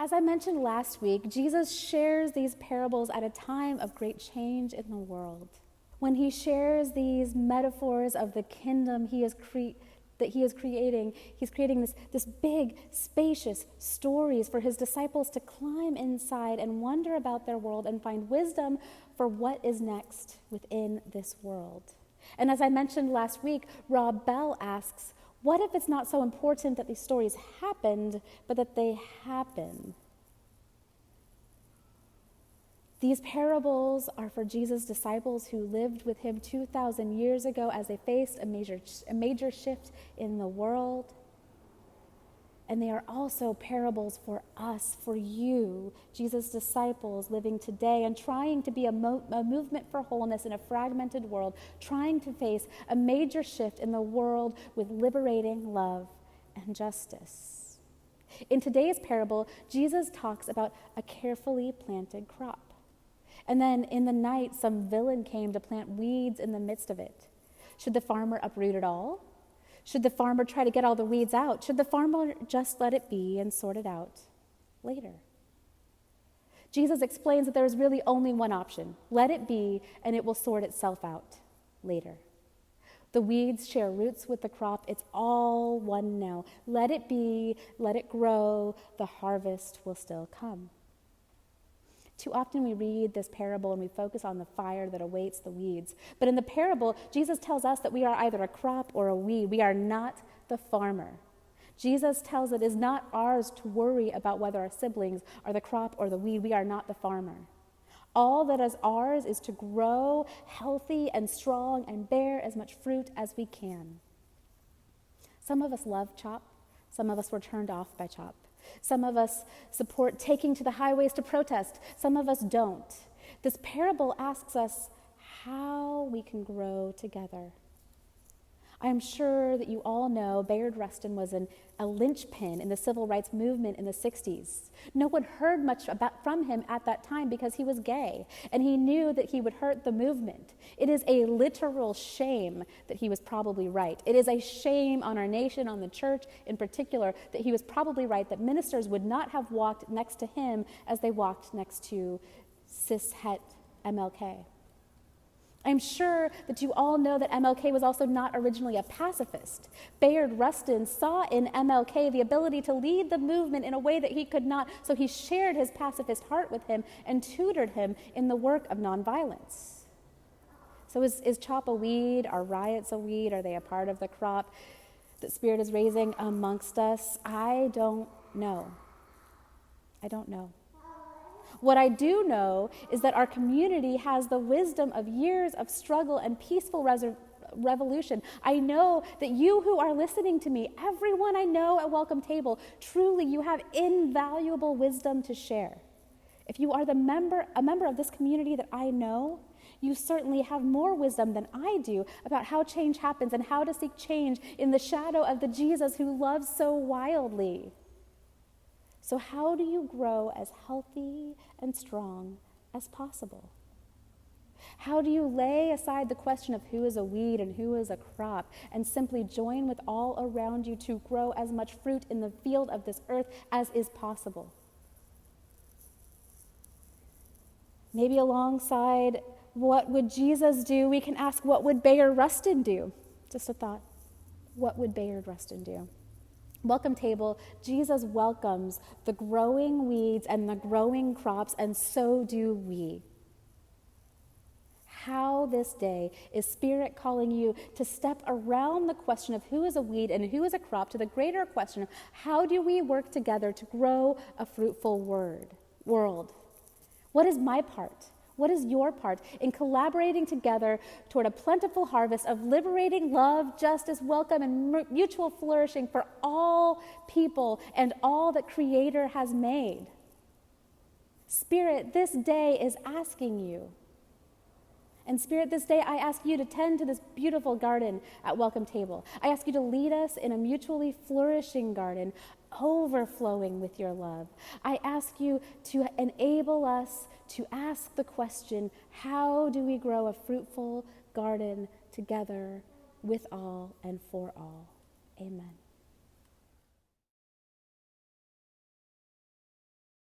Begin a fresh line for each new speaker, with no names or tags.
As I mentioned last week, Jesus shares these parables at a time of great change in the world. When he shares these metaphors of the kingdom that he is creating, he's creating this big, spacious stories for his disciples to climb inside and wonder about their world and find wisdom for what is next within this world. And as I mentioned last week, Rob Bell asks, what if it's not so important that these stories happened, but that they happen? These parables are for Jesus' disciples who lived with him 2,000 years ago as they faced a major shift in the world. And they are also parables for us, for you, Jesus' disciples living today and trying to be a movement for wholeness in a fragmented world, trying to face a major shift in the world with liberating love and justice. In today's parable, Jesus talks about a carefully planted crop. And then in the night, some villain came to plant weeds in the midst of it. Should the farmer uproot it all? Should the farmer try to get all the weeds out? Should the farmer just let it be and sort it out later? Jesus explains that there is really only one option. Let it be, and it will sort itself out later. The weeds share roots with the crop. It's all one now. Let it be, let it grow. The harvest will still come. Too often we read this parable and we focus on the fire that awaits the weeds. But in the parable, Jesus tells us that we are either a crop or a weed. We are not the farmer. Jesus tells it is not ours to worry about whether our siblings are the crop or the weed. We are not the farmer. All that is ours is to grow healthy and strong and bear as much fruit as we can. Some of us love CHOP. Some of us were turned off by CHOP. Some of us support taking to the highways to protest. Some of us don't. This parable asks us how we can grow together. I am sure that you all know Bayard Rustin was a linchpin in the civil rights movement in the 60s. No one heard much from him at that time because he was gay, and he knew that he would hurt the movement. It is a literal shame that he was probably right. It is a shame on our nation, on the church in particular, that he was probably right, that ministers would not have walked next to him as they walked next to cishet MLK. I'm sure that you all know that MLK was also not originally a pacifist. Bayard Rustin saw in MLK the ability to lead the movement in a way that he could not, so he shared his pacifist heart with him and tutored him in the work of nonviolence. So is CHOP a weed? Are riots a weed? Are they a part of the crop that Spirit is raising amongst us? I don't know. I don't know. What I do know is that our community has the wisdom of years of struggle and peaceful revolution. I know that you who are listening to me, everyone I know at Welcome Table, truly you have invaluable wisdom to share. If you are a member of this community that I know, you certainly have more wisdom than I do about how change happens and how to seek change in the shadow of the Jesus who loves so wildly. So how do you grow as healthy and strong as possible? How do you lay aside the question of who is a weed and who is a crop and simply join with all around you to grow as much fruit in the field of this earth as is possible? Maybe alongside what would Jesus do, we can ask, what would Bayard Rustin do? Just a thought. What would Bayard Rustin do? Welcome Table, Jesus welcomes the growing weeds and the growing crops, and so do we. How this day is Spirit calling you to step around the question of who is a weed and who is a crop to the greater question of how do we work together to grow a fruitful world? What is my part? What is your part in collaborating together toward a plentiful harvest of liberating love, justice, welcome, and mutual flourishing for all people and all that Creator has made? Spirit, this day is asking you. And Spirit, this day I ask you to tend to this beautiful garden at Welcome Table. I ask you to lead us in a mutually flourishing garden, overflowing with your love. I ask you to enable us to ask the question, how do we grow a fruitful garden together with all and for all? Amen.